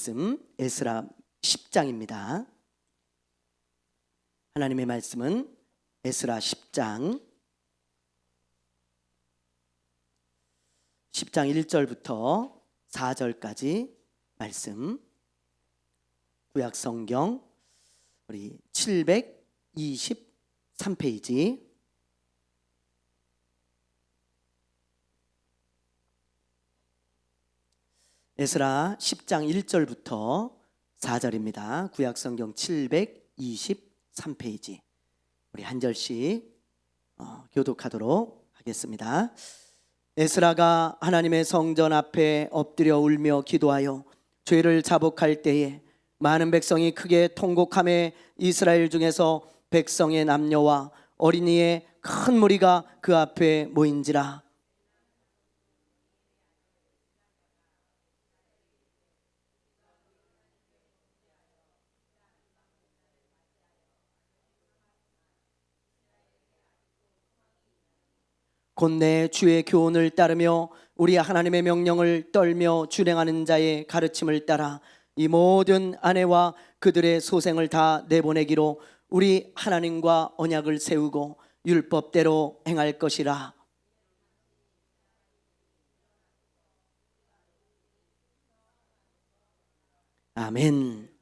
말씀 에스라 10장입니다. 하나님의 말씀은 에스라 10장 1절부터 4절까지 말씀, 구약 성경 우리 723페이지 에스라 10장 1절부터 4절입니다. 구약 성경 723페이지 우리 한 절씩 교독하도록 하겠습니다. 에스라가 하나님의 성전 앞에 엎드려 울며 기도하여 죄를 자복할 때에 많은 백성이 크게 통곡하며 이스라엘 중에서 백성의 남녀와 어린이의 큰 무리가 그 앞에 모인지라. 곧내 주의 교훈을 따르며 우리 하나님의 명령을 떨며 준행하는 자의 가르침을 따라 이 모든 아내와 그들의 소생을 다 내보내기로 우리 하나님과 언약을 세우고 율법대로 행할 것이라. 아멘.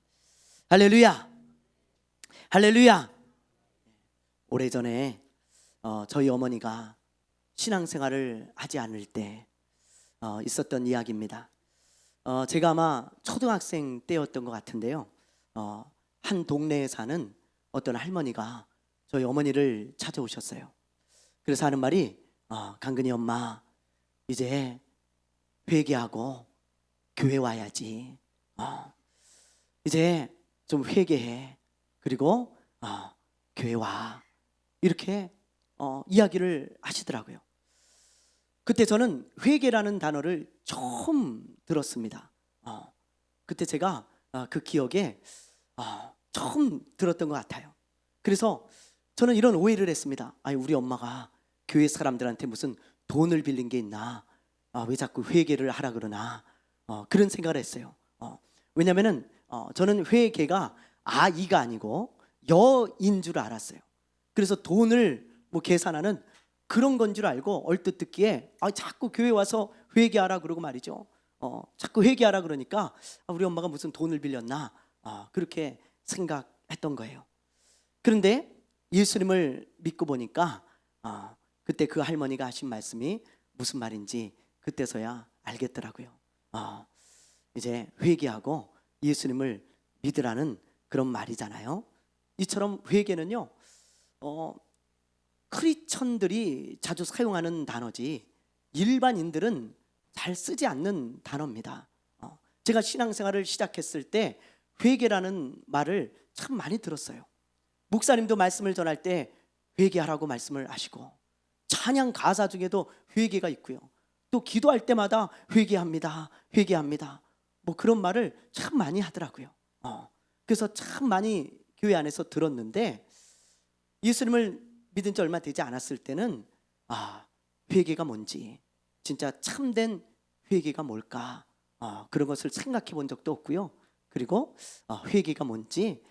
할렐루야. 할렐루야. 오래전에 저희 어머니가 신앙생활을 하지 않을 때 있었던 이야기입니다. 제가 아마 초등학생 때였던 것 같은데요. 한 동네에 사는 어떤 할머니가 저희 어머니를 찾아오셨어요. 그래서 하는 말이 강근이 엄마 이제 회개하고 교회 와야지. 이제 좀 회개해. 그리고 교회 와. 이렇게 이야기를 하시더라고요. 그때 저는 회개라는 단어를 처음 들었습니다. 그때 제가 그 기억에 처음 들었던 것 같아요. 그래서 저는 이런 오해를 했습니다. 아니, 우리 엄마가 교회 사람들한테 무슨 돈을 빌린 게 있나? 왜 자꾸 회개를 하라 그러나? 그런 생각을 했어요. 왜냐하면 저는 회개가 아이가 아니고 여인 줄 알았어요. 그래서 돈을 계산하는 그런 건 줄 알고 얼뜻 듣기에 자꾸 교회 와서 회개하라 그러고 말이죠. 자꾸 회개하라 그러니까 우리 엄마가 무슨 돈을 빌렸나 그렇게 생각했던 거예요. 그런데 예수님을 믿고 보니까 그때 그 할머니가 하신 말씀이 무슨 말인지 그때서야 알겠더라고요. 이제 회개하고 예수님을 믿으라는 그런 말이잖아요. 이처럼 회개는요 크리스천들이 자주 사용하는 단어지 일반인들은 잘 쓰지 않는 단어입니다. 제가 신앙생활을 시작했을 때 회개라는 말을 참 많이 들었어요. 목사님도 말씀을 전할 때 회개하라고 말씀을 하시고 찬양 가사 중에도 회개가 있고요. 또 기도할 때마다 회개합니다. 회개합니다. 그런 말을 참 많이 하더라고요. 그래서 참 많이 교회 안에서 들었는데 예수님을 믿은 지 얼마 되지 않았을 때는 회개가 뭔지, 진짜 참된 회개가 뭘까 그런 것을 생각해 본 적도 없고요. 그리고 회개가 뭔지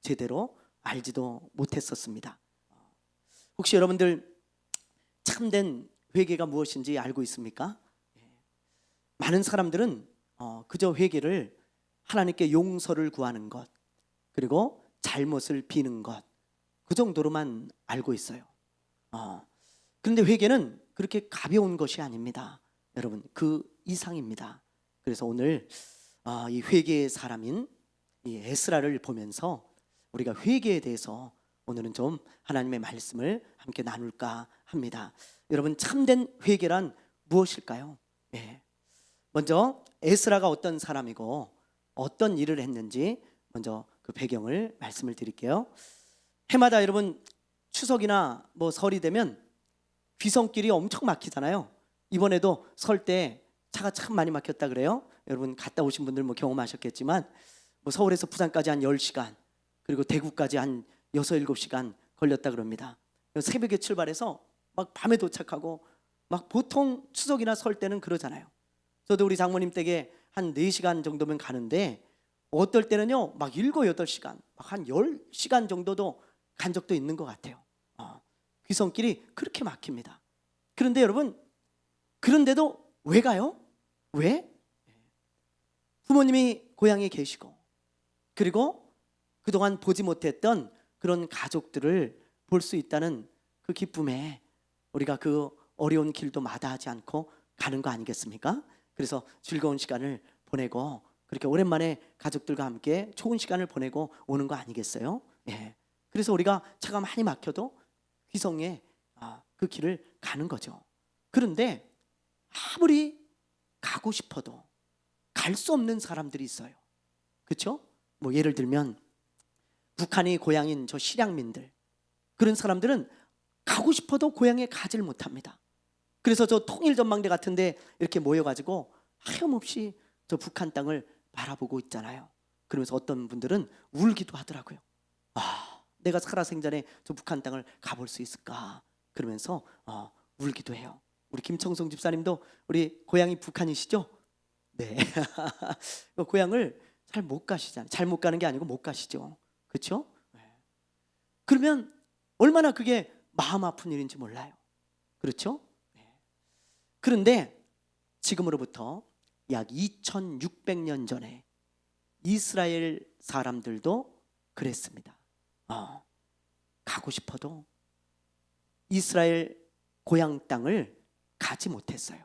제대로 알지도 못했었습니다. 혹시 여러분들 참된 회개가 무엇인지 알고 있습니까? 많은 사람들은 그저 회개를 하나님께 용서를 구하는 것, 그리고 잘못을 비는 것, 그 정도로만 알고 있어요. 그런데 회개는 그렇게 가벼운 것이 아닙니다. 여러분, 그 이상입니다. 그래서 오늘 이 회개의 사람인 이 에스라를 보면서 우리가 회개에 대해서 오늘은 좀 하나님의 말씀을 함께 나눌까 합니다. 여러분, 참된 회개란 무엇일까요? 먼저 에스라가 어떤 사람이고 어떤 일을 했는지 먼저 그 배경을 말씀을 드릴게요. 해마다 여러분 추석이나 설이 되면 귀성길이 엄청 막히잖아요. 이번에도 설 때 차가 참 많이 막혔다 그래요. 여러분 갔다 오신 분들 경험하셨겠지만 서울에서 부산까지 한 10시간, 그리고 대구까지 한 6, 7시간 걸렸다 그럽니다. 새벽에 출발해서 막 밤에 도착하고 보통 추석이나 설 때는 그러잖아요. 저도 우리 장모님 댁에 한 4시간 정도면 가는데 어떨 때는요 막 7, 8시간 막 한 10시간 정도도 간 적도 있는 것 같아요. 귀성길이 그렇게 막힙니다. 그런데 여러분, 그런데도 왜 가요? 왜? 부모님이 고향에 계시고, 그리고 그동안 보지 못했던 그런 가족들을 볼 수 있다는 그 기쁨에 우리가 그 어려운 길도 마다하지 않고 가는 거 아니겠습니까? 그래서 즐거운 시간을 보내고 그렇게 오랜만에 가족들과 함께 좋은 시간을 보내고 오는 거 아니겠어요? 예. 그래서 우리가 차가 많이 막혀도 귀성에 그 길을 가는 거죠. 그런데 아무리 가고 싶어도 갈 수 없는 사람들이 있어요. 그렇죠? 뭐 예를 들면 북한이 고향인 저 실향민들, 그런 사람들은 가고 싶어도 고향에 가지를 못합니다. 그래서 저 통일전망대 같은데 이렇게 모여가지고 하염없이 저 북한 땅을 바라보고 있잖아요. 그러면서 어떤 분들은 울기도 하더라고요. 내가 살아생전에 저 북한 땅을 가볼 수 있을까? 그러면서 울기도 해요. 우리 김청송 집사님도 우리 고향이 북한이시죠? 네. 고향을 잘 못 가시잖아요. 잘 못 가는 게 아니고 못 가시죠. 그렇죠? 그러면 얼마나 그게 마음 아픈 일인지 몰라요. 그렇죠? 그런데 지금으로부터 약 2600년 전에 이스라엘 사람들도 그랬습니다. 가고 싶어도 이스라엘 고향 땅을 가지 못했어요.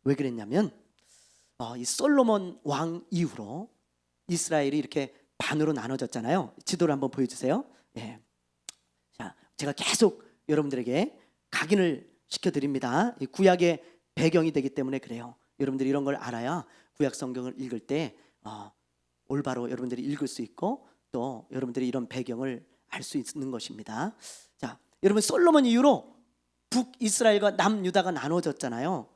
왜 그랬냐면 이 솔로몬 왕 이후로 이스라엘이 이렇게 반으로 나눠졌잖아요. 지도를 한번 보여주세요. 예. 자, 제가 계속 여러분들에게 각인을 시켜드립니다. 이 구약의 배경이 되기 때문에 그래요. 여러분들이 이런 걸 알아야 구약 성경을 읽을 때 올바로 여러분들이 읽을 수 있고 또 여러분들이 이런 배경을 알 수 있는 것입니다. 자, 여러분 솔로몬 이후로 북이스라엘과 남유다가 나눠졌잖아요.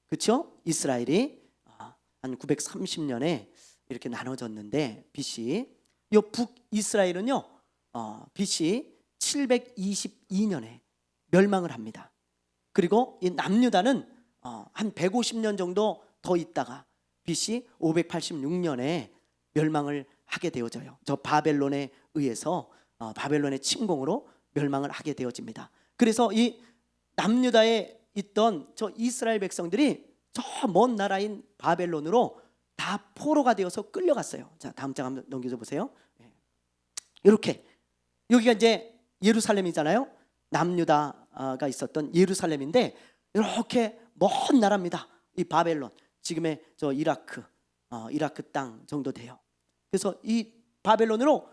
그렇죠? 이스라엘이 한 930년에 이렇게 나눠졌는데 BC, 이 북이스라엘은요 BC 722년에 멸망을 합니다. 그리고 이 남유다는 한 150년 정도 더 있다가 BC 586년에 멸망을 하게 되어져요. 저 바벨론에 의해서 바벨론의 침공으로 멸망을 하게 되어집니다. 그래서 이 남유다에 있던 저 이스라엘 백성들이 저 먼 나라인 바벨론으로 다 포로가 되어서 끌려갔어요. 자, 다음 장 한번 넘겨줘 보세요. 이렇게 여기가 이제 예루살렘이잖아요. 남유다가 있었던 예루살렘인데 이렇게 먼 나라입니다. 이 바벨론, 지금의 저 이라크 땅 정도 돼요. 그래서 이 바벨론으로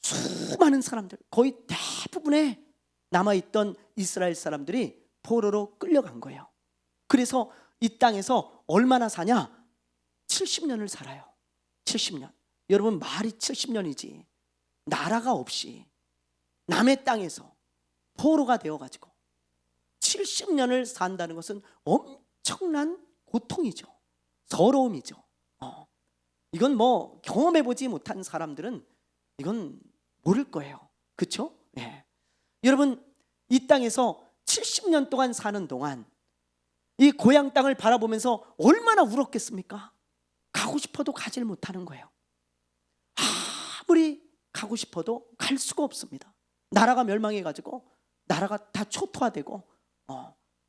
수많은 사람들, 거의 대부분의 남아있던 이스라엘 사람들이 포로로 끌려간 거예요. 그래서 이 땅에서 얼마나 사냐? 70년을 살아요. 70년. 여러분, 말이 70년이지 나라가 없이 남의 땅에서 포로가 되어가지고 70년을 산다는 것은 엄청난 고통이죠. 서러움이죠. 이건 뭐 경험해보지 못한 사람들은 이건 모를 거예요. 그렇죠? 예. 여러분, 이 땅에서 70년 동안 사는 동안 이 고향 땅을 바라보면서 얼마나 울었겠습니까? 가고 싶어도 가질 못하는 거예요. 아무리 가고 싶어도 갈 수가 없습니다. 나라가 멸망해가지고 나라가 다 초토화되고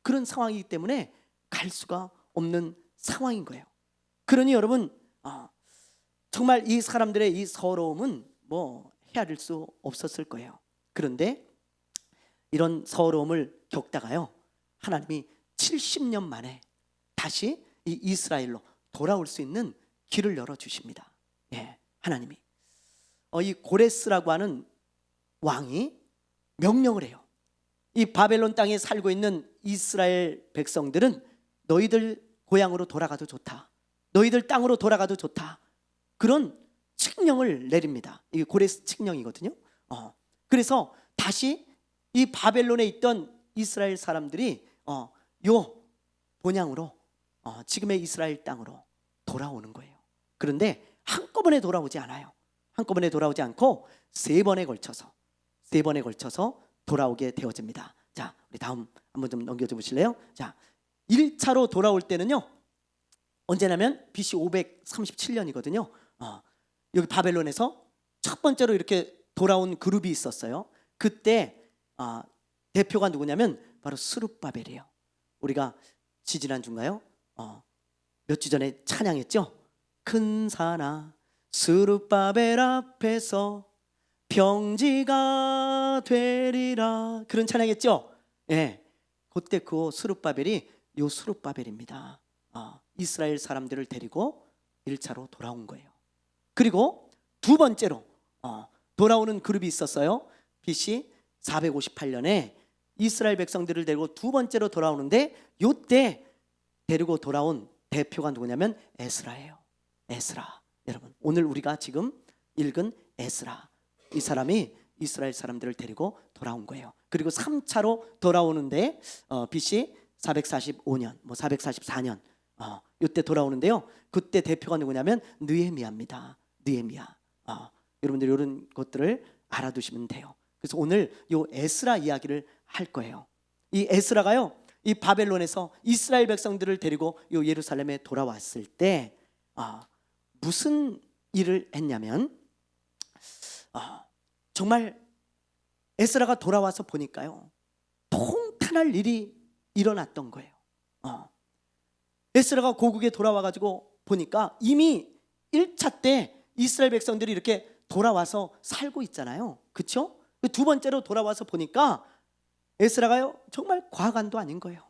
그런 상황이기 때문에 갈 수가 없는 상황인 거예요. 그러니 여러분, 정말 이 사람들의 이 서러움은 뭐 헤아릴 수 없었을 거예요. 그런데 이런 서러움을 겪다가요, 하나님이 70년 만에 다시 이 이스라엘로 돌아올 수 있는 길을 열어주십니다. 예, 하나님이 이 고레스라고 하는 왕이 명령을 해요. 이 바벨론 땅에 살고 있는 이스라엘 백성들은 너희들 고향으로 돌아가도 좋다, 너희들 땅으로 돌아가도 좋다, 그런 칙령을 내립니다. 이게 고레스 칙령이거든요. 그래서 다시 이 바벨론에 있던 이스라엘 사람들이 요 본향으로 지금의 이스라엘 땅으로 돌아오는 거예요. 그런데 한꺼번에 돌아오지 않아요. 한꺼번에 돌아오지 않고 세 번에 걸쳐서 돌아오게 되어집니다. 자, 우리 다음 한번 좀 넘겨줘 보실래요? 자, 1차로 돌아올 때는요, 언제냐면 BC 537년이거든요. 여기 바벨론에서 첫 번째로 이렇게 돌아온 그룹이 있었어요. 그때 대표가 누구냐면 바로 스룹바벨이에요. 우리가 지지난주인가요? 몇 주 전에 찬양했죠? 큰 산아 스룹바벨 앞에서 평지가 되리라, 그런 찬양했죠? 예, 그때 그 스룹바벨이 요 스룹바벨입니다. 이스라엘 사람들을 데리고 1차로 돌아온 거예요. 그리고 두 번째로 돌아오는 그룹이 있었어요. BC 458년에 이스라엘 백성들을 데리고 두 번째로 돌아오는데, 요때 데리고 돌아온 대표가 누구냐면 에스라예요. 에스라. 여러분, 오늘 우리가 지금 읽은 에스라, 이 사람이 이스라엘 사람들을 데리고 돌아온 거예요. 그리고 3차로 돌아오는데 BC 445년, 444년 이때 돌아오는데요. 그때 대표가 누구냐면 느헤미야입니다. 느헤미야. 여러분들 이런 것들을 알아두시면 돼요. 그래서 오늘 요 에스라 이야기를 할 거예요. 이 에스라가요, 이 바벨론에서 이스라엘 백성들을 데리고 요 예루살렘에 돌아왔을 때 무슨 일을 했냐면, 정말 에스라가 돌아와서 보니까요, 통탄할 일이 일어났던 거예요. 에스라가 고국에 돌아와가지고 보니까 이미 1차 때 이스라엘 백성들이 이렇게 돌아와서 살고 있잖아요. 그렇죠? 두 번째로 돌아와서 보니까 에스라가요, 정말 과간도 아닌 거예요.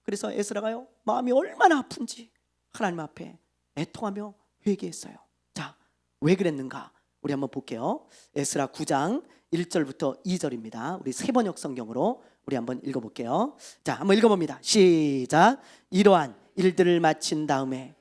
그래서 에스라가요, 마음이 얼마나 아픈지 하나님 앞에 애통하며 회개했어요. 자, 왜 그랬는가? 우리 한번 볼게요. 에스라 9장 1절부터 2절입니다. 우리 세번역 성경으로 우리 한번 읽어볼게요. 자, 한번 읽어봅니다. 시작. 이러한 일들을 마친 다음에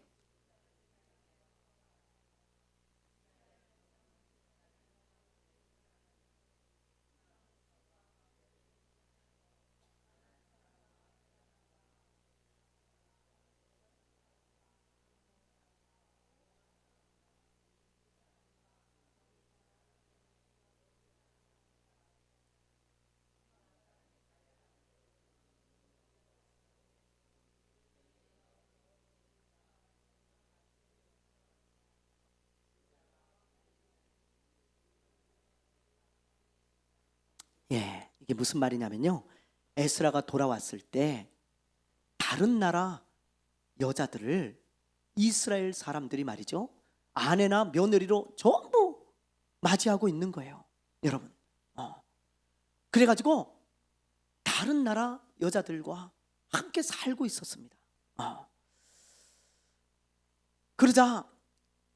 이게 무슨 말이냐면요, 에스라가 돌아왔을 때 다른 나라 여자들을 이스라엘 사람들이 말이죠, 아내나 며느리로 전부 맞이하고 있는 거예요. 여러분, 그래가지고 다른 나라 여자들과 함께 살고 있었습니다. 그러자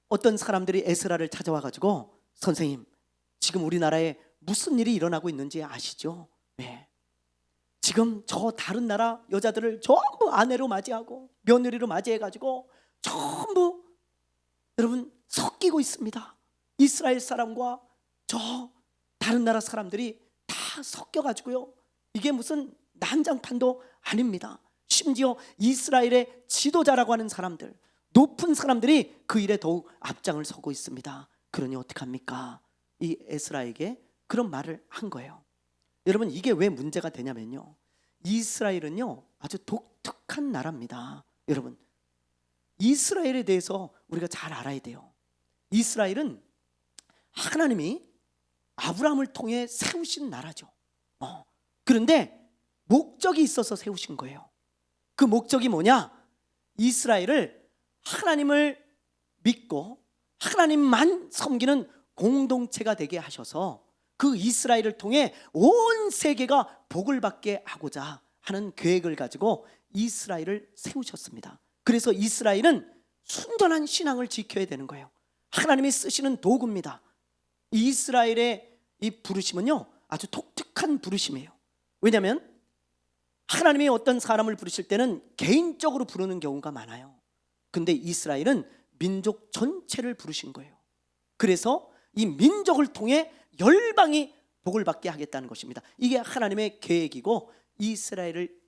어떤 사람들이 에스라를 찾아와가지고, 선생님, 지금 우리나라에 무슨 일이 일어나고 있는지 아시죠? 네. 지금 저 다른 나라 여자들을 전부 아내로 맞이하고 며느리로 맞이해가지고 전부 여러분 섞이고 있습니다. 이스라엘 사람과 저 다른 나라 사람들이 다 섞여가지고요, 이게 무슨 난장판도 아닙니다. 심지어 이스라엘의 지도자라고 하는 사람들, 높은 사람들이 그 일에 더욱 앞장을 서고 있습니다. 그러니 어떡합니까? 이 에스라에게 그런 말을 한 거예요. 여러분, 이게 왜 문제가 되냐면요, 이스라엘은요 아주 독특한 나라입니다. 여러분, 이스라엘에 대해서 우리가 잘 알아야 돼요. 이스라엘은 하나님이 아브라함을 통해 세우신 나라죠. 그런데 목적이 있어서 세우신 거예요. 그 목적이 뭐냐? 이스라엘을 하나님을 믿고 하나님만 섬기는 공동체가 되게 하셔서 그 이스라엘을 통해 온 세계가 복을 받게 하고자 하는 계획을 가지고 이스라엘을 세우셨습니다. 그래서 이스라엘은 순전한 신앙을 지켜야 되는 거예요. 하나님이 쓰시는 도구입니다. 이스라엘의 이 부르심은요 아주 독특한 부르심이에요. 왜냐하면 하나님이 어떤 사람을 부르실 때는 개인적으로 부르는 경우가 많아요. 근데 이스라엘은 민족 전체를 부르신 거예요. 그래서 이 민족을 통해 열방이 복을 받게 하겠다는 것입니다. 이게 하나님의 계획이고 이스라엘을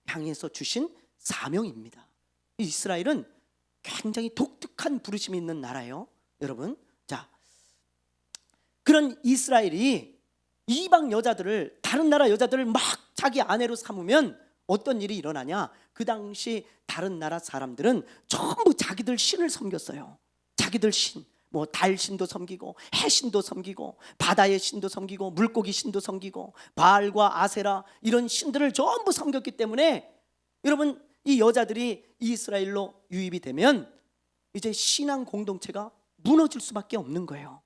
향해서 주신 사명입니다. 이스라엘은 굉장히 독특한 부르심이 있는 나라예요. 여러분, 자, 그런 이스라엘이 이방 여자들을, 다른 나라 여자들을 막 자기 아내로 삼으면 어떤 일이 일어나냐? 그 당시 다른 나라 사람들은 전부 자기들 신을 섬겼어요. 자기들 신, 뭐 달신도 섬기고 해신도 섬기고 바다의 신도 섬기고 물고기 신도 섬기고 바알과 아세라 이런 신들을 전부 섬겼기 때문에 여러분, 이 여자들이 이스라엘로 유입이 되면 이제 신앙 공동체가 무너질 수밖에 없는 거예요.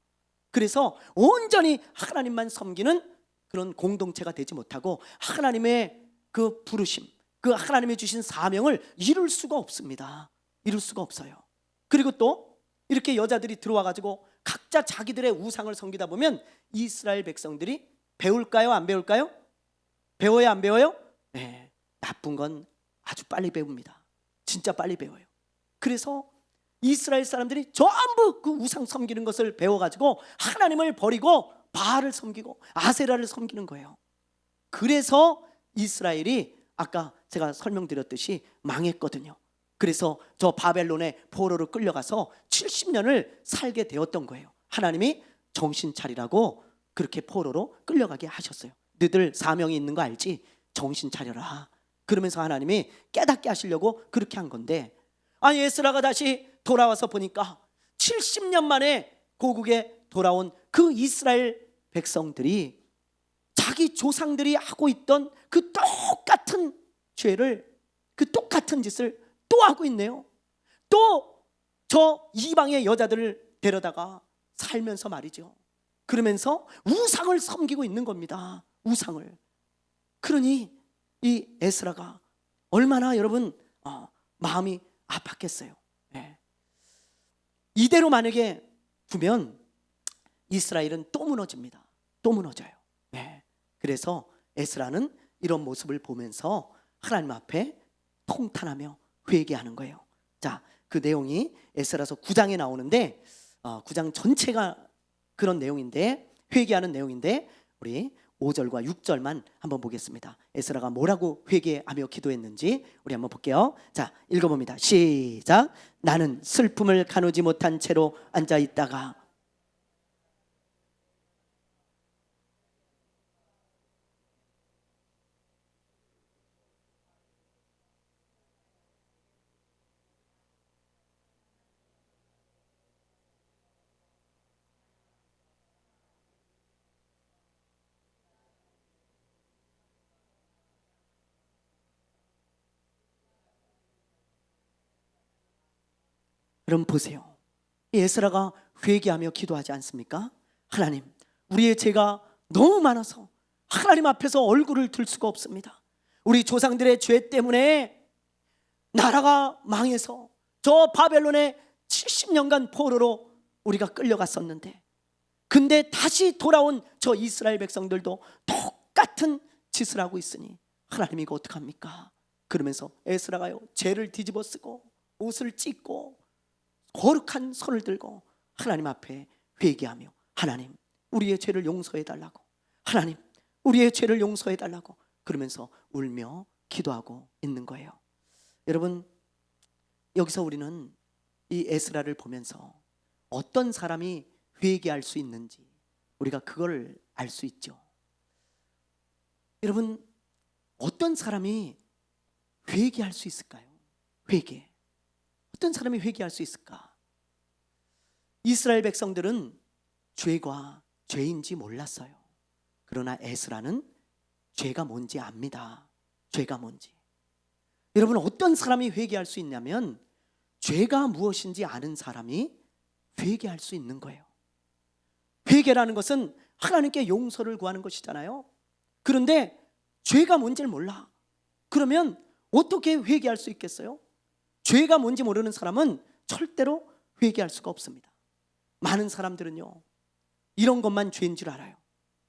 그래서 온전히 하나님만 섬기는 그런 공동체가 되지 못하고 하나님의 그 부르심, 그 하나님이 주신 사명을 이룰 수가 없습니다. 이룰 수가 없어요. 그리고 또 이렇게 여자들이 들어와 가지고 각자 자기들의 우상을 섬기다 보면 이스라엘 백성들이 배울까요? 안 배울까요? 배워요? 안 배워요? 네, 나쁜 건 아주 빨리 배웁니다. 진짜 빨리 배워요. 그래서 이스라엘 사람들이 전부 그 우상 섬기는 것을 배워가지고 하나님을 버리고 바알을 섬기고 아세라를 섬기는 거예요. 그래서 이스라엘이 아까 제가 설명드렸듯이 망했거든요. 그래서 저 바벨론의 포로로 끌려가서 70년을 살게 되었던 거예요. 하나님이 정신 차리라고 그렇게 포로로 끌려가게 하셨어요. 너희들 사명이 있는 거 알지? 정신 차려라. 그러면서 하나님이 깨닫게 하시려고 그렇게 한 건데, 아니 에스라가 다시 돌아와서 보니까 70년 만에 고국에 돌아온 그 이스라엘 백성들이 자기 조상들이 하고 있던 그 똑같은 죄를, 그 똑같은 짓을 또 하고 있네요. 또 저 이방의 여자들을 데려다가 살면서 말이죠. 그러면서 우상을 섬기고 있는 겁니다. 우상을. 그러니 이 에스라가 얼마나 여러분 마음이 아팠겠어요. 네. 이대로 만약에 두면 이스라엘은 또 무너집니다. 또 무너져요. 네. 그래서 에스라는 이런 모습을 보면서 하나님 앞에 통탄하며 회개하는 거예요. 자, 그 내용이 에스라서 9장에 나오는데 9장 전체가 그런 내용인데, 회개하는 내용인데 우리 5절과 6절만 한번 보겠습니다. 에스라가 뭐라고 회개하며 기도했는지 우리 한번 볼게요. 자, 읽어봅니다. 시작. 나는 슬픔을 가누지 못한 채로 앉아 있다가 여러분 보세요. 에스라가 회개하며 기도하지 않습니까? 하나님, 우리의 죄가 너무 많아서 하나님 앞에서 얼굴을 들 수가 없습니다. 우리 조상들의 죄 때문에 나라가 망해서 저 바벨론의 70년간 포로로 우리가 끌려갔었는데, 근데 다시 돌아온 저 이스라엘 백성들도 똑같은 짓을 하고 있으니 하나님 이거 어떡합니까? 그러면서 에스라가요, 죄를 뒤집어 쓰고 옷을 찢고 거룩한 손을 들고 하나님 앞에 회개하며, 하나님 우리의 죄를 용서해 달라고, 하나님 우리의 죄를 용서해 달라고 그러면서 울며 기도하고 있는 거예요. 여러분, 여기서 우리는 이 에스라를 보면서 어떤 사람이 회개할 수 있는지 우리가 그걸 알 수 있죠. 여러분, 어떤 사람이 회개할 수 있을까요? 회개. 어떤 사람이 회개할 수 있을까? 이스라엘 백성들은 죄가 죄인지 몰랐어요. 그러나 에스라는 죄가 뭔지 압니다. 죄가 뭔지. 여러분, 어떤 사람이 회개할 수 있냐면 죄가 무엇인지 아는 사람이 회개할 수 있는 거예요. 회개라는 것은 하나님께 용서를 구하는 것이잖아요. 그런데 죄가 뭔지를 몰라. 그러면 어떻게 회개할 수 있겠어요? 죄가 뭔지 모르는 사람은 절대로 회개할 수가 없습니다. 많은 사람들은요, 이런 것만 죄인 줄 알아요.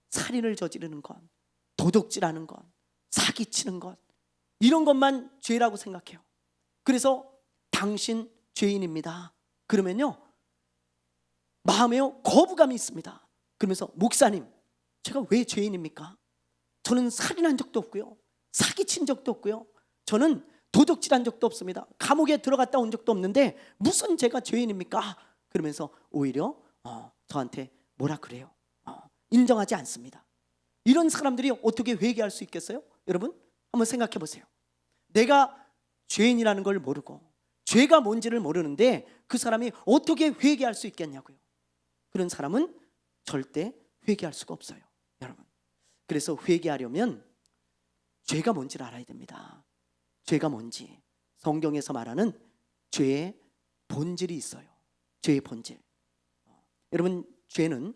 살인을 저지르는 것, 도둑질하는 것, 사기치는 것, 이런 것만 죄라고 생각해요. 그래서 당신 죄인입니다. 그러면요, 마음에요 거부감이 있습니다. 그러면서 목사님, 제가 왜 죄인입니까? 저는 살인한 적도 없고요, 사기친 적도 없고요, 저는 도둑질한 적도 없습니다. 감옥에 들어갔다 온 적도 없는데 무슨 제가 죄인입니까? 그러면서 오히려 저한테 뭐라 그래요. 인정하지 않습니다. 이런 사람들이 어떻게 회개할 수 있겠어요? 여러분 한번 생각해 보세요. 내가 죄인이라는 걸 모르고 죄가 뭔지를 모르는데 그 사람이 어떻게 회개할 수 있겠냐고요. 그런 사람은 절대 회개할 수가 없어요, 여러분. 그래서 회개하려면 죄가 뭔지를 알아야 됩니다. 죄가 뭔지 성경에서 말하는 죄의 본질이 있어요. 죄의 본질. 여러분, 죄는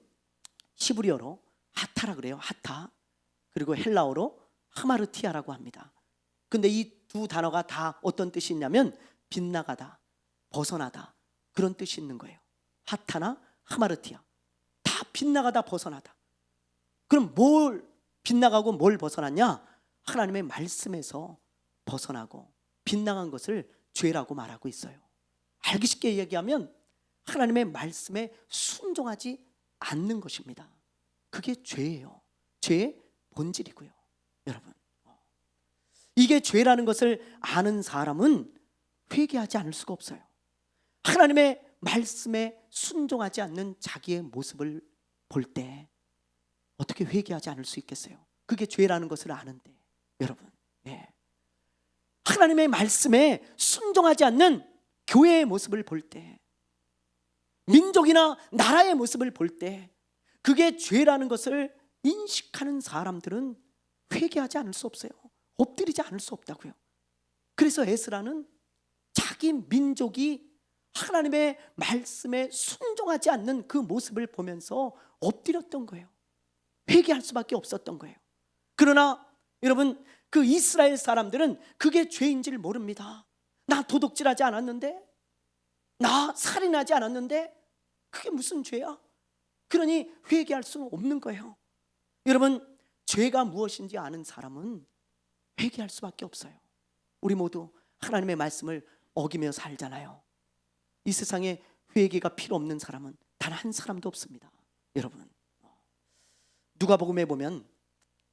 히브리어로 하타라 그래요. 하타. 그리고 헬라어로 하마르티아라고 합니다. 근데 이 두 단어가 다 어떤 뜻이 있냐면 빗나가다, 벗어나다, 그런 뜻이 있는 거예요. 하타나 하마르티아. 다 빗나가다, 벗어나다. 그럼 뭘 빗나가고 뭘 벗어났냐? 하나님의 말씀에서 벗어나고 빗나간 것을 죄라고 말하고 있어요. 알기 쉽게 얘기하면 하나님의 말씀에 순종하지 않는 것입니다. 그게 죄예요. 죄의 본질이고요, 여러분. 이게 죄라는 것을 아는 사람은 회개하지 않을 수가 없어요. 하나님의 말씀에 순종하지 않는 자기의 모습을 볼 때 어떻게 회개하지 않을 수 있겠어요? 그게 죄라는 것을 아는데, 여러분. 하나님의 말씀에 순종하지 않는 교회의 모습을 볼 때, 민족이나 나라의 모습을 볼 때 그게 죄라는 것을 인식하는 사람들은 회개하지 않을 수 없어요. 엎드리지 않을 수 없다고요. 그래서 에스라는 자기 민족이 하나님의 말씀에 순종하지 않는 그 모습을 보면서 엎드렸던 거예요. 회개할 수밖에 없었던 거예요. 그러나 여러분, 그 이스라엘 사람들은 그게 죄인지를 모릅니다. 나 도둑질하지 않았는데, 나 살인하지 않았는데 그게 무슨 죄야? 그러니 회개할 수는 없는 거예요. 여러분, 죄가 무엇인지 아는 사람은 회개할 수밖에 없어요. 우리 모두 하나님의 말씀을 어기며 살잖아요. 이 세상에 회개가 필요 없는 사람은 단 한 사람도 없습니다, 여러분. 누가복음에 보면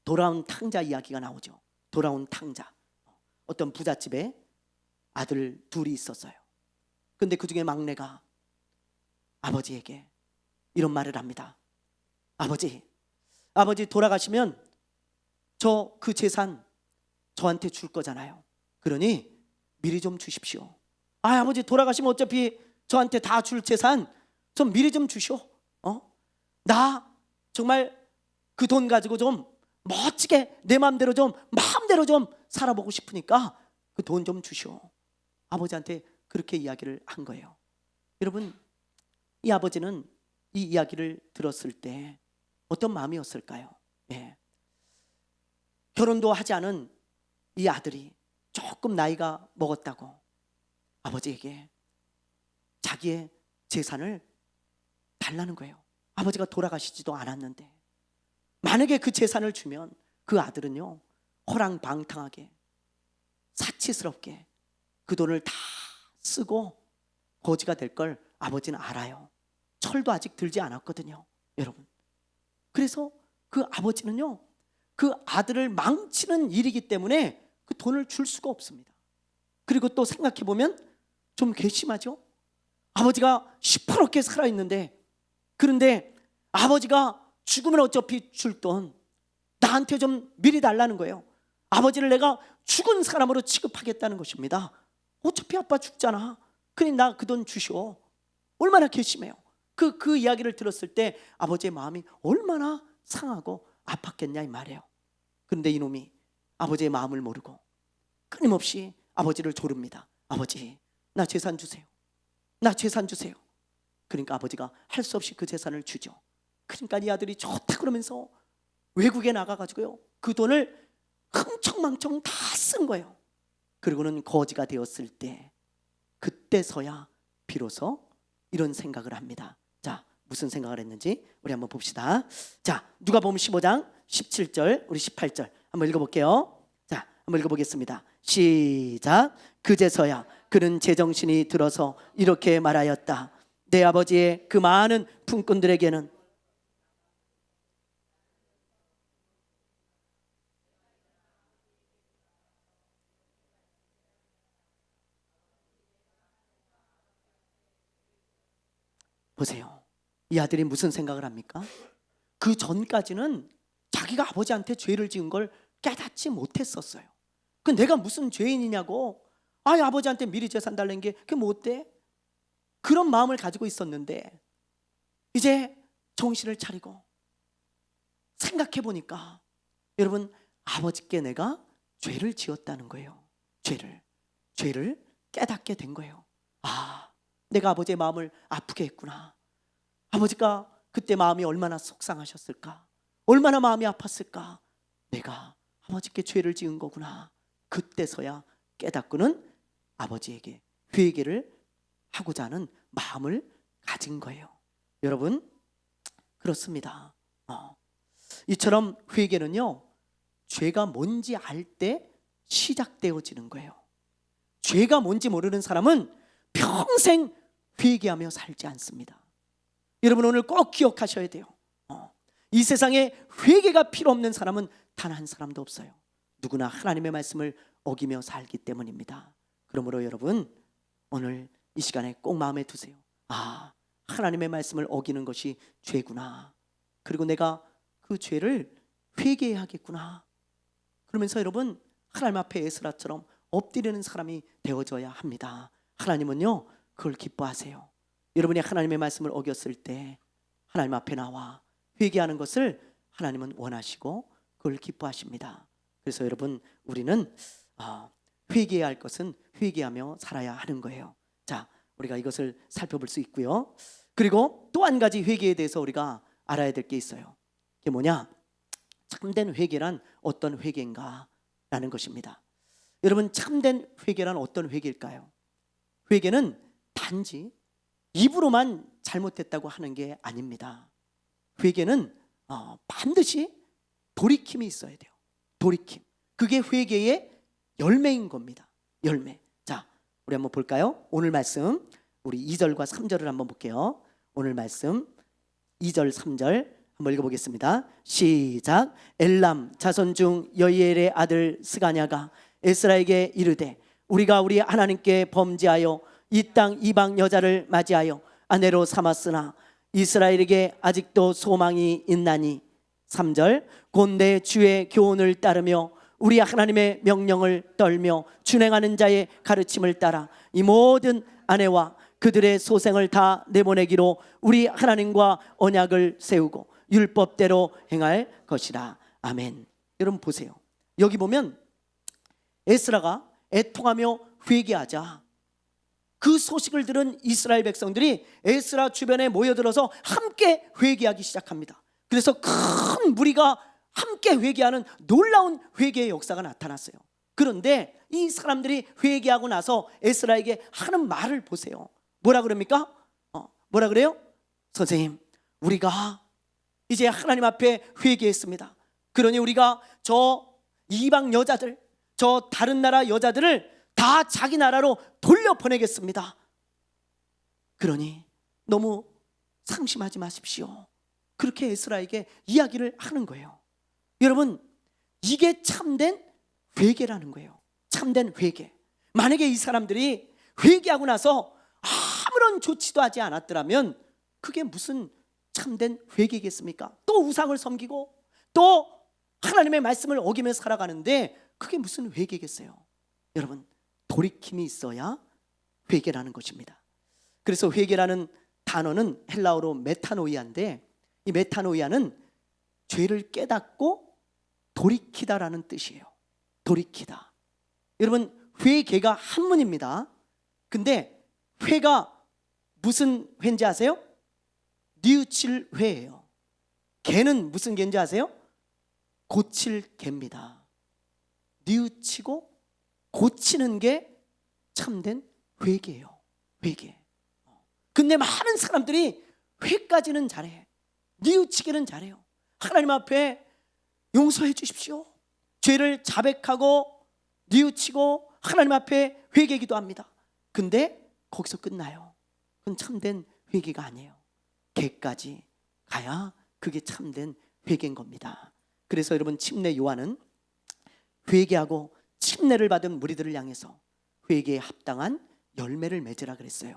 돌아온 탕자 이야기가 나오죠. 돌아온 탕자. 어떤 부잣집에 아들 둘이 있었어요. 근데 그 중에 막내가 아버지에게 이런 말을 합니다. 아버지 돌아가시면 저 그 재산 저한테 줄 거잖아요. 그러니 미리 좀 주십시오. 아버지 돌아가시면 어차피 저한테 다 줄 재산 좀 미리 좀 주시오. 나 정말 그 돈 가지고 좀 멋지게 내 마음대로 좀 살아보고 싶으니까 그 돈 좀 주시오. 아버지한테 그렇게 이야기를 한 거예요. 여러분, 이 아버지는 이 이야기를 들었을 때 어떤 마음이었을까요? 결혼도 하지 않은 이 아들이 조금 나이가 먹었다고 아버지에게 자기의 재산을 달라는 거예요. 아버지가 돌아가시지도 않았는데 만약에 그 재산을 주면 그 아들은요, 호랑방탕하게 사치스럽게 그 돈을 다 쓰고 거지가 될 걸 아버지는 알아요. 철도 아직 들지 않았거든요, 여러분. 그래서 그 아버지는요, 그 아들을 망치는 일이기 때문에 그 돈을 줄 수가 없습니다. 그리고 또 생각해 보면 좀 괘씸하죠. 아버지가 시퍼렇게 살아있는데, 그런데 아버지가 죽으면 어차피 줄 돈 나한테 좀 미리 달라는 거예요. 아버지를 내가 죽은 사람으로 취급하겠다는 것입니다. 어차피 아빠 죽잖아. 그러니 나 그 돈 주시오. 얼마나 괘씸해요. 그 이야기를 들었을 때 아버지의 마음이 얼마나 상하고 아팠겠냐 이 말이에요. 그런데 이놈이 아버지의 마음을 모르고 끊임없이 아버지를 조릅니다. 아버지, 나 재산 주세요. 나 재산 주세요. 그러니까 아버지가 할 수 없이 그 재산을 주죠. 그러니까 이 아들이 좋다 그러면서 외국에 나가가지고요, 그 돈을 흥청망청 다 쓴 거예요. 그리고는 거지가 되었을 때 그때서야 비로소 이런 생각을 합니다. 자, 무슨 생각을 했는지 우리 한번 봅시다. 자, 누가복음 15장 17절 우리 18절 한번 읽어볼게요. 자, 한번 읽어보겠습니다. 시작. 그제서야 그는 제정신이 들어서 이렇게 말하였다. 내 아버지의 그 많은 품꾼들에게는 보세요. 이 아들이 무슨 생각을 합니까? 그 전까지는 자기가 아버지한테 죄를 지은 걸 깨닫지 못했었어요. 그 내가 무슨 죄인이냐고. 아이, 아버지한테 미리 재산 달라는 게 그게 뭐 어때? 그런 마음을 가지고 있었는데 이제 정신을 차리고 생각해 보니까 여러분, 아버지께 내가 죄를 지었다는 거예요. 죄를 깨닫게 된 거예요. 아, 내가 아버지의 마음을 아프게 했구나. 아버지가 그때 마음이 얼마나 속상하셨을까, 얼마나 마음이 아팠을까. 내가 아버지께 죄를 지은 거구나. 그때서야 깨닫고는 아버지에게 회개를 하고자 하는 마음을 가진 거예요. 여러분, 그렇습니다. 이처럼 회개는요, 죄가 뭔지 알 때 시작되어지는 거예요. 죄가 뭔지 모르는 사람은 평생 회개하며 살지 않습니다. 여러분, 오늘 꼭 기억하셔야 돼요. 이 세상에 회개가 필요 없는 사람은 단 한 사람도 없어요. 누구나 하나님의 말씀을 어기며 살기 때문입니다. 그러므로 여러분, 오늘 이 시간에 꼭 마음에 두세요. 아, 하나님의 말씀을 어기는 것이 죄구나. 그리고 내가 그 죄를 회개해야겠구나. 그러면서 여러분, 하나님 앞에 에스라처럼 엎드리는 사람이 되어져야 합니다. 하나님은요, 그걸 기뻐하세요. 여러분이 하나님의 말씀을 어겼을 때 하나님 앞에 나와 회개하는 것을 하나님은 원하시고 그걸 기뻐하십니다. 그래서 여러분, 우리는 회개해야 할 것은 회개하며 살아야 하는 거예요. 자, 우리가 이것을 살펴볼 수 있고요. 그리고 또 한 가지 회개에 대해서 우리가 알아야 될 게 있어요. 그게 뭐냐? 참된 회개란 어떤 회개인가 라는 것입니다. 여러분, 참된 회개란 어떤 회개일까요? 회개는 단지 입으로만 잘못했다고 하는 게 아닙니다. 회개는 반드시 돌이킴이 있어야 돼요. 돌이킴. 그게 회개의 열매인 겁니다. 열매. 자, 우리 한번 볼까요? 오늘 말씀 우리 2절과 3절을 한번 볼게요. 오늘 말씀 2절 3절 한번 읽어보겠습니다. 시작. 엘람 자손 중 여이엘의 아들 스가냐가 에스라에게 이르되 우리가 우리 하나님께 범죄하여 이 땅 이방 여자를 맞이하여 아내로 삼았으나 이스라엘에게 아직도 소망이 있나니. 3절. 곤대 주의 교훈을 따르며 우리 하나님의 명령을 떨며 준행하는 자의 가르침을 따라 이 모든 아내와 그들의 소생을 다 내보내기로 우리 하나님과 언약을 세우고 율법대로 행할 것이라. 아멘. 여러분 보세요. 여기 보면 에스라가 애통하며 회개하자 그 소식을 들은 이스라엘 백성들이 에스라 주변에 모여들어서 함께 회개하기 시작합니다. 그래서 큰 무리가 함께 회개하는 놀라운 회개의 역사가 나타났어요. 그런데 이 사람들이 회개하고 나서 에스라에게 하는 말을 보세요. 뭐라 그럽니까? 뭐라 그래요? 선생님, 우리가 이제 하나님 앞에 회개했습니다. 그러니 우리가 저 이방 여자들, 저 다른 나라 여자들을 다 자기 나라로 돌려보내겠습니다. 그러니 너무 상심하지 마십시오. 그렇게 에스라에게 이야기를 하는 거예요. 여러분, 이게 참된 회개라는 거예요. 참된 회개. 만약에 이 사람들이 회개하고 나서 아무런 조치도 하지 않았더라면 그게 무슨 참된 회개겠습니까? 또 우상을 섬기고 또 하나님의 말씀을 어기며 살아가는데 그게 무슨 회개겠어요? 여러분, 돌이킴이 있어야 회개라는 것입니다. 그래서 회개라는 단어는 헬라어로 메타노이아인데 이 메타노이아는 죄를 깨닫고 돌이키다라는 뜻이에요. 돌이키다. 여러분, 회개가 한문입니다. 근데 회가 무슨 회인지 아세요? 뉘우칠 회예요. 개는 무슨 개인지 아세요? 고칠 개입니다. 뉘우치고 고치는 게 참된 회개예요. 회개. 근데 많은 사람들이 회까지는 잘해. 뉘우치기는 잘해요. 하나님 앞에 용서해 주십시오. 죄를 자백하고 뉘우치고 하나님 앞에 회개기도 합니다. 근데 거기서 끝나요. 그건 참된 회개가 아니에요. 개까지 가야 그게 참된 회개인 겁니다. 그래서 여러분, 침례 요한은 회개하고 침례를 받은 무리들을 향해서 회개에 합당한 열매를 맺으라 그랬어요.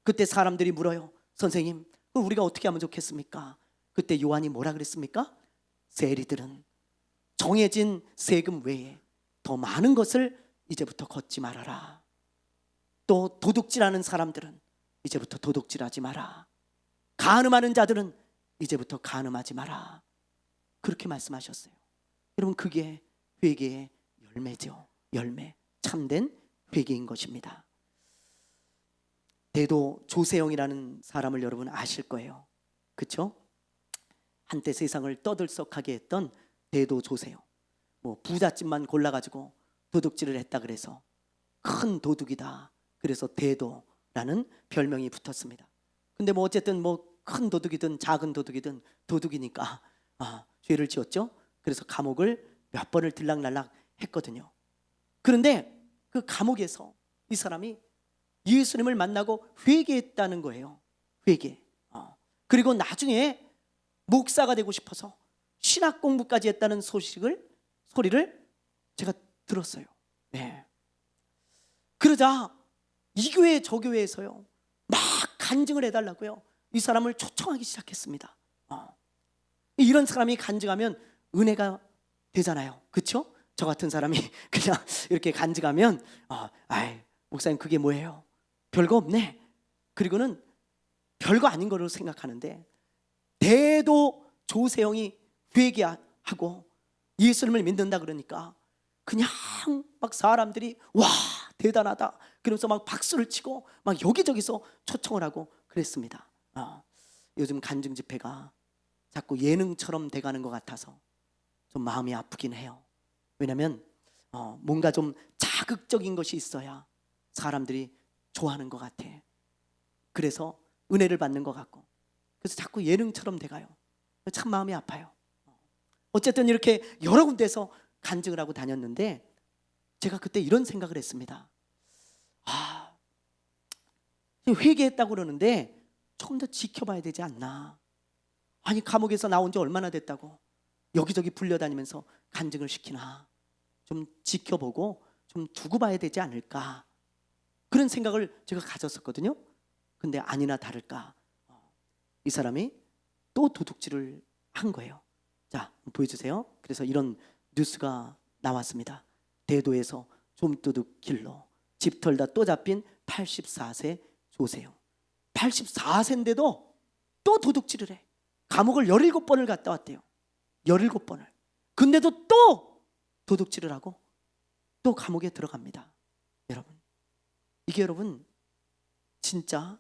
그때 사람들이 물어요. 선생님, 우리가 어떻게 하면 좋겠습니까? 그때 요한이 뭐라 그랬습니까? 세리들은 정해진 세금 외에 더 많은 것을 이제부터 걷지 말아라. 또 도둑질하는 사람들은 이제부터 도둑질하지 마라. 간음하는 자들은 이제부터 간음하지 마라. 그렇게 말씀하셨어요. 여러분, 그게 회개의 열매죠. 열매, 참된 회개인 것입니다. 대도 조세영이라는 사람을 여러분 아실 거예요. 그렇죠? 한때 세상을 떠들썩하게 했던 대도 조세영. 뭐 부잣집만 골라가지고 도둑질을 했다 그래서 큰 도둑이다. 그래서 대도라는 별명이 붙었습니다. 근데 뭐 어쨌든 뭐 큰 도둑이든 작은 도둑이든 도둑이니까 죄를 지었죠. 그래서 감옥을 몇 번을 들락날락 했거든요. 그런데 그 감옥에서 이 사람이 예수님을 만나고 회개했다는 거예요. 회개. 그리고 나중에 목사가 되고 싶어서 신학 공부까지 했다는 소리를 제가 들었어요. 네. 그러자 이 교회 저 교회에서요 막 간증을 해달라고요 이 사람을 초청하기 시작했습니다. 이런 사람이 간증하면 은혜가 되잖아요. 그렇죠? 저 같은 사람이 그냥 이렇게 간증하면 아이 목사님 그게 뭐예요? 별거 없네. 그리고는 별거 아닌 거로 생각하는데 대도 조세영이 회개하고 예수님을 믿는다 그러니까 그냥 막 사람들이 와 대단하다 그러면서 막 박수를 치고 막 여기저기서 초청을 하고 그랬습니다. 요즘 간증 집회가 자꾸 예능처럼 돼가는 것 같아서 좀 마음이 아프긴 해요. 왜냐하면 뭔가 좀 자극적인 것이 있어야 사람들이 좋아하는 것 같아. 그래서 은혜를 받는 것 같고 그래서 자꾸 예능처럼 돼가요. 참 마음이 아파요. 어쨌든 이렇게 여러 군데서 간증을 하고 다녔는데 제가 그때 이런 생각을 했습니다. 회개했다고 그러는데 조금 더 지켜봐야 되지 않나. 아니 감옥에서 나온 지 얼마나 됐다고 여기저기 불려다니면서 간증을 시키나. 좀 지켜보고 좀 두고 봐야 되지 않을까. 그런 생각을 제가 가졌었거든요. 근데 아니나 다를까 이 사람이 또 도둑질을 한 거예요. 자, 보여주세요. 그래서 이런 뉴스가 나왔습니다. 대도에서 좀도둑 길로 집 털다 또 잡힌 84세 조세영. 84세인데도 또 도둑질을 해. 감옥을 17번을 갔다 왔대요. 17번을. 근데도 또 도둑질을 하고 또 감옥에 들어갑니다. 여러분, 이게 여러분 진짜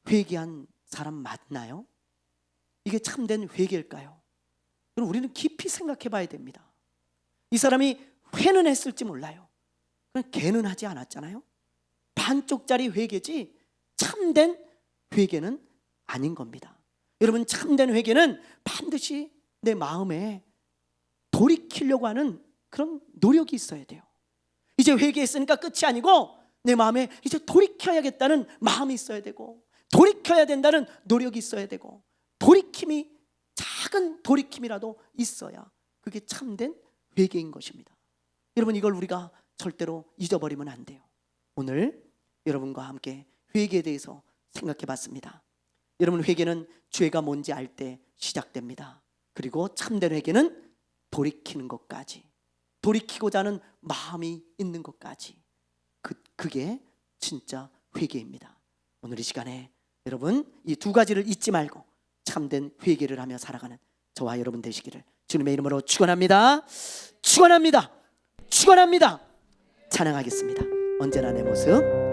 회개한 사람 맞나요? 이게 참된 회개일까요? 그럼 우리는 깊이 생각해 봐야 됩니다. 이 사람이 회는 했을지 몰라요. 그냥 개는 하지 않았잖아요. 반쪽짜리 회개지 참된 회개는 아닌 겁니다. 여러분, 참된 회개는 반드시 내 마음에 돌이키려고 하는 그런 노력이 있어야 돼요. 이제 회개했으니까 끝이 아니고 내 마음에 이제 돌이켜야겠다는 마음이 있어야 되고 돌이켜야 된다는 노력이 있어야 되고 돌이킴이 작은 돌이킴이라도 있어야 그게 참된 회개인 것입니다. 여러분, 이걸 우리가 절대로 잊어버리면 안 돼요. 오늘 여러분과 함께 회개에 대해서 생각해 봤습니다. 여러분, 회개는 죄가 뭔지 알 때 시작됩니다. 그리고 참된 회개는 돌이키는 것까지, 돌이키고자 하는 마음이 있는 것까지, 그게 진짜 회개입니다. 오늘 이 시간에 여러분 이 두 가지를 잊지 말고 참된 회개를 하며 살아가는 저와 여러분 되시기를 주님의 이름으로 축원합니다. 축원합니다. 축원합니다. 찬양하겠습니다. 언제나 내 모습